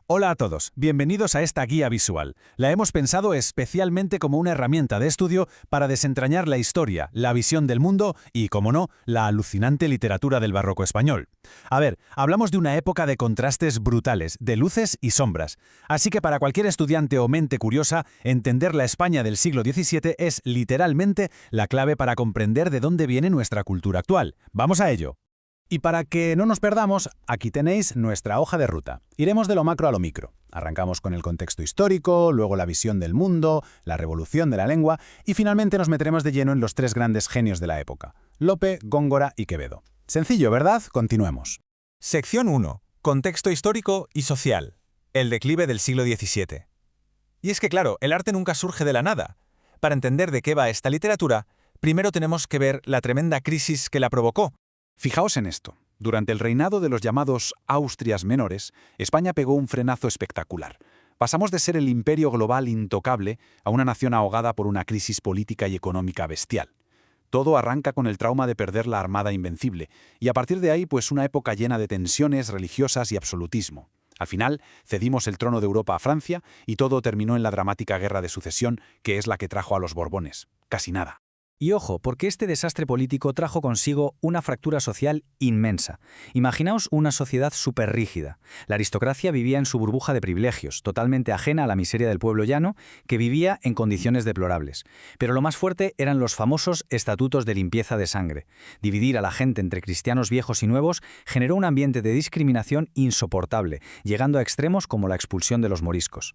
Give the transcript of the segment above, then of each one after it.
Hola a todos, bienvenidos a esta guía visual. La hemos pensado especialmente como una herramienta de estudio para desentrañar la historia, la visión del mundo y, como no, la alucinante literatura del barroco español. A ver, hablamos de una época de contrastes brutales, de luces y sombras. Así que para cualquier estudiante o mente curiosa, entender la España del siglo XVII es literalmente la clave para comprender de dónde viene nuestra cultura actual. ¡Vamos a ello! Y para que no nos perdamos, aquí tenéis nuestra hoja de ruta. Iremos de lo macro a lo micro. Arrancamos con el contexto histórico, luego la visión del mundo, la revolución de la lengua y finalmente nos meteremos de lleno en los tres grandes genios de la época: Lope, Góngora y Quevedo. Sencillo, ¿verdad? Continuemos. Sección 1. Contexto histórico y social. El declive del siglo XVII. Y es que claro, el arte nunca surge de la nada. Para entender de qué va esta literatura, primero tenemos que ver la tremenda crisis que la provocó. Fijaos en esto. Durante el reinado de los llamados Austrias menores, España pegó un frenazo espectacular. Pasamos de ser el imperio global intocable a una nación ahogada por una crisis política y económica bestial. Todo arranca con el trauma de perder la Armada Invencible, y a partir de ahí, pues una época llena de tensiones religiosas y absolutismo. Al final, cedimos el trono de Europa a Francia y todo terminó en la dramática Guerra de Sucesión, que es la que trajo a los Borbones. Casi nada. Y ojo, porque este desastre político trajo consigo una fractura social inmensa. Imaginaos una sociedad súper rígida. La aristocracia vivía en su burbuja de privilegios, totalmente ajena a la miseria del pueblo llano, que vivía en condiciones deplorables. Pero lo más fuerte eran los famosos estatutos de limpieza de sangre. Dividir a la gente entre cristianos viejos y nuevos generó un ambiente de discriminación insoportable, llegando a extremos como la expulsión de los moriscos.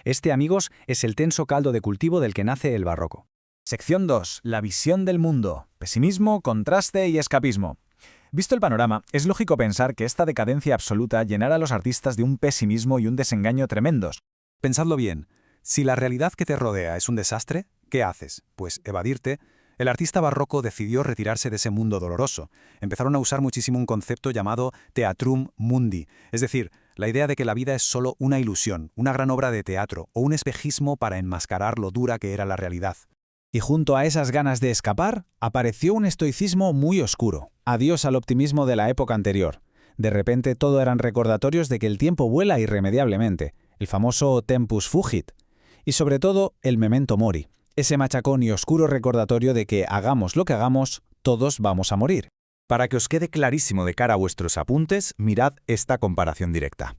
Este, amigos, es el tenso caldo de cultivo del que nace el barroco. Sección 2. La visión del mundo. Pesimismo, contraste y escapismo. Visto el panorama, es lógico pensar que esta decadencia absoluta llenara a los artistas de un pesimismo y un desengaño tremendos. Pensadlo bien. Si la realidad que te rodea es un desastre, ¿qué haces? Pues evadirte. El artista barroco decidió retirarse de ese mundo doloroso. Empezaron a usar muchísimo un concepto llamado theatrum mundi, es decir, la idea de que la vida es solo una ilusión, una gran obra de teatro o un espejismo para enmascarar lo dura que era la realidad. Y junto a esas ganas de escapar, apareció un estoicismo muy oscuro. Adiós al optimismo de la época anterior. De repente todo eran recordatorios de que el tiempo vuela irremediablemente, el famoso tempus fugit. Y sobre todo, el memento mori, ese machacón y oscuro recordatorio de que hagamos lo que hagamos, todos vamos a morir. Para que os quede clarísimo de cara a vuestros apuntes, mirad esta comparación directa.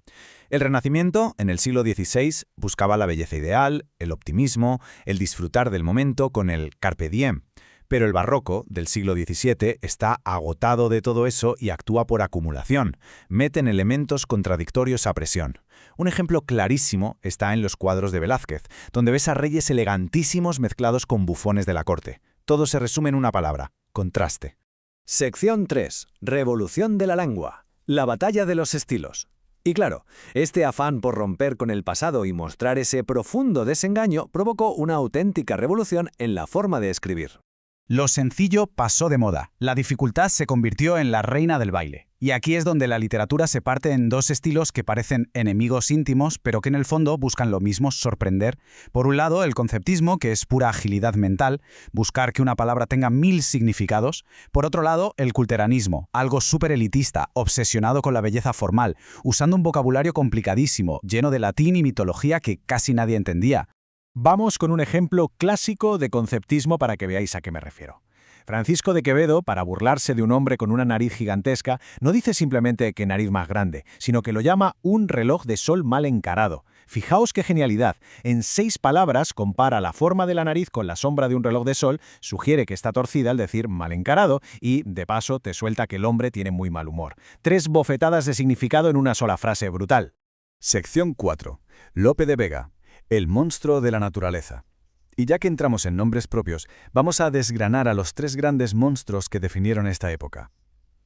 El Renacimiento, en el siglo XVI, buscaba la belleza ideal, el optimismo, el disfrutar del momento con el carpe diem. Pero el barroco, del siglo XVII, está agotado de todo eso y actúa por acumulación. Meten elementos contradictorios a presión. Un ejemplo clarísimo está en los cuadros de Velázquez, donde ves a reyes elegantísimos mezclados con bufones de la corte. Todo se resume en una palabra: contraste. Sección 3. Revolución de la lengua. La batalla de los estilos. Y claro, este afán por romper con el pasado y mostrar ese profundo desengaño provocó una auténtica revolución en la forma de escribir. Lo sencillo pasó de moda, la dificultad se convirtió en la reina del baile. Y aquí es donde la literatura se parte en dos estilos que parecen enemigos íntimos, pero que en el fondo buscan lo mismo: sorprender. Por un lado, el conceptismo, que es pura agilidad mental, buscar que una palabra tenga 1000 significados. Por otro lado, el culteranismo, algo súper elitista, obsesionado con la belleza formal, usando un vocabulario complicadísimo, lleno de latín y mitología que casi nadie entendía. Vamos con un ejemplo clásico de conceptismo para que veáis a qué me refiero. Francisco de Quevedo, para burlarse de un hombre con una nariz gigantesca, no dice simplemente que nariz más grande, sino que lo llama un reloj de sol mal encarado. Fijaos qué genialidad. En 6 palabras compara la forma de la nariz con la sombra de un reloj de sol, sugiere que está torcida al decir mal encarado y, de paso, te suelta que el hombre tiene muy mal humor. 3 bofetadas de significado en una sola frase, brutal. Sección 4. Lope de Vega. El monstruo de la naturaleza. Y ya que entramos en nombres propios, vamos a desgranar a los 3 grandes monstruos que definieron esta época.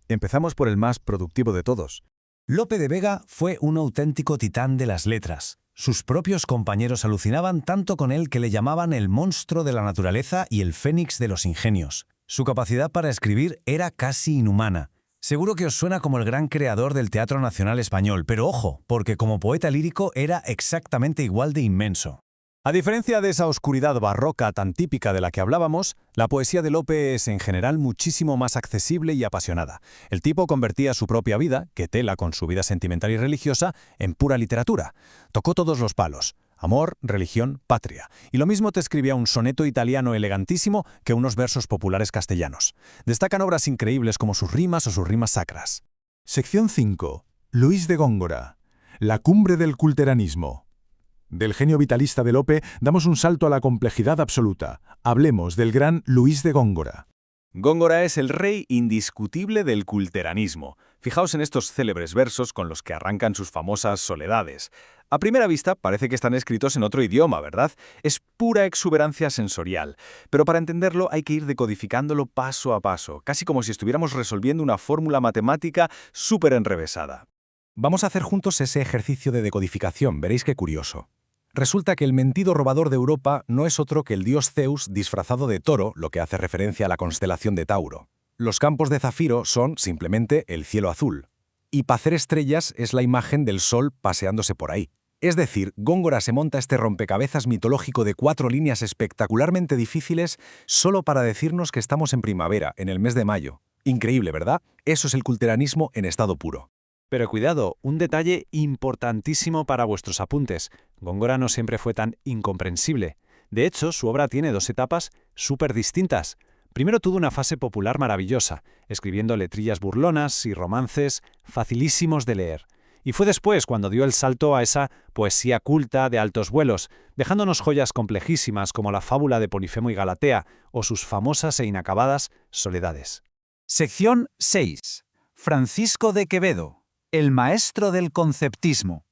Empezamos por el más productivo de todos. Lope de Vega fue un auténtico titán de las letras. Sus propios compañeros alucinaban tanto con él que le llamaban el monstruo de la naturaleza y el fénix de los ingenios. Su capacidad para escribir era casi inhumana. Seguro que os suena como el gran creador del Teatro Nacional Español, pero ojo, porque como poeta lírico era exactamente igual de inmenso. A diferencia de esa oscuridad barroca tan típica de la que hablábamos, la poesía de Lope es en general muchísimo más accesible y apasionada. El tipo convertía su propia vida, que tela con su vida sentimental y religiosa, en pura literatura. Tocó todos los palos: amor, religión, patria. Y lo mismo te escribía un soneto italiano elegantísimo que unos versos populares castellanos. Destacan obras increíbles como sus rimas o sus rimas sacras. Sección 5. Luis de Góngora. La cumbre del culteranismo. Del genio vitalista de Lope damos un salto a la complejidad absoluta. Hablemos del gran Luis de Góngora. Góngora es el rey indiscutible del culteranismo. Fijaos en estos célebres versos con los que arrancan sus famosas soledades. A primera vista parece que están escritos en otro idioma, ¿verdad? Es pura exuberancia sensorial. Pero para entenderlo hay que ir decodificándolo paso a paso, casi como si estuviéramos resolviendo una fórmula matemática súper enrevesada. Vamos a hacer juntos ese ejercicio de decodificación, veréis qué curioso. Resulta que el mentido robador de Europa no es otro que el dios Zeus disfrazado de toro, lo que hace referencia a la constelación de Tauro. Los campos de zafiro son, simplemente, el cielo azul. Y Pacer Estrellas es la imagen del sol paseándose por ahí. Es decir, Góngora se monta este rompecabezas mitológico de 4 líneas espectacularmente difíciles solo para decirnos que estamos en primavera, en el mes de mayo. Increíble, ¿verdad? Eso es el culteranismo en estado puro. Pero cuidado, un detalle importantísimo para vuestros apuntes. Góngora no siempre fue tan incomprensible. De hecho, su obra tiene 2 etapas súper distintas. Primero tuvo una fase popular maravillosa, escribiendo letrillas burlonas y romances facilísimos de leer. Y fue después cuando dio el salto a esa poesía culta de altos vuelos, dejándonos joyas complejísimas como la fábula de Polifemo y Galatea o sus famosas e inacabadas Soledades. Sección 6. Francisco de Quevedo, el maestro del conceptismo.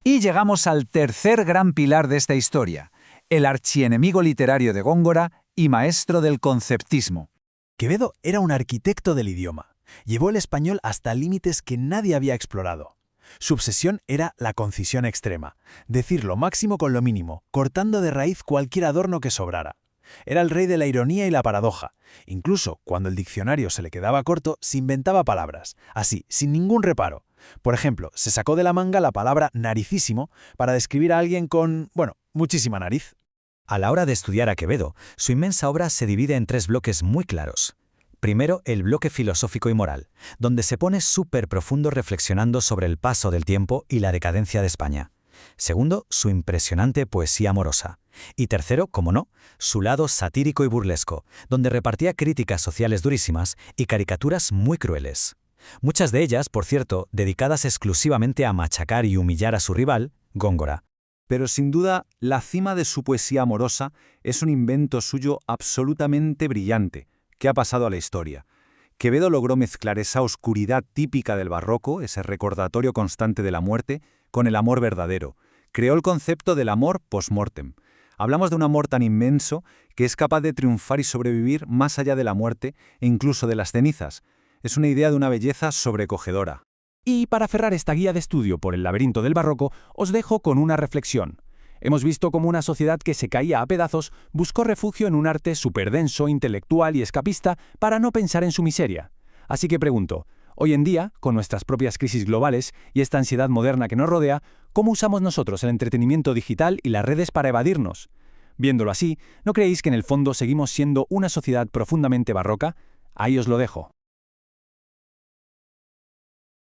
Y llegamos al tercer gran pilar de esta historia, el archienemigo literario de Góngora y maestro del conceptismo. Quevedo era un arquitecto del idioma. Llevó el español hasta límites que nadie había explorado. Su obsesión era la concisión extrema, decir lo máximo con lo mínimo, cortando de raíz cualquier adorno que sobrara. Era el rey de la ironía y la paradoja. Incluso cuando el diccionario se le quedaba corto, se inventaba palabras, así, sin ningún reparo. Por ejemplo, se sacó de la manga la palabra naricísimo para describir a alguien con, muchísima nariz. A la hora de estudiar a Quevedo, su inmensa obra se divide en 3 bloques muy claros. Primero, el bloque filosófico y moral, donde se pone súper profundo reflexionando sobre el paso del tiempo y la decadencia de España. Segundo, su impresionante poesía amorosa. Y tercero, como no, su lado satírico y burlesco, donde repartía críticas sociales durísimas y caricaturas muy crueles. Muchas de ellas, por cierto, dedicadas exclusivamente a machacar y humillar a su rival, Góngora. Pero sin duda, la cima de su poesía amorosa es un invento suyo absolutamente brillante, que ha pasado a la historia. Quevedo logró mezclar esa oscuridad típica del barroco, ese recordatorio constante de la muerte, con el amor verdadero. Creó el concepto del amor post-mortem. Hablamos de un amor tan inmenso que es capaz de triunfar y sobrevivir más allá de la muerte e incluso de las cenizas. Es una idea de una belleza sobrecogedora. Y para cerrar esta guía de estudio por el laberinto del barroco, os dejo con una reflexión. Hemos visto cómo una sociedad que se caía a pedazos buscó refugio en un arte superdenso, intelectual y escapista para no pensar en su miseria. Así que pregunto, hoy en día, con nuestras propias crisis globales y esta ansiedad moderna que nos rodea, ¿cómo usamos nosotros el entretenimiento digital y las redes para evadirnos? Viéndolo así, ¿no creéis que en el fondo seguimos siendo una sociedad profundamente barroca? Ahí os lo dejo.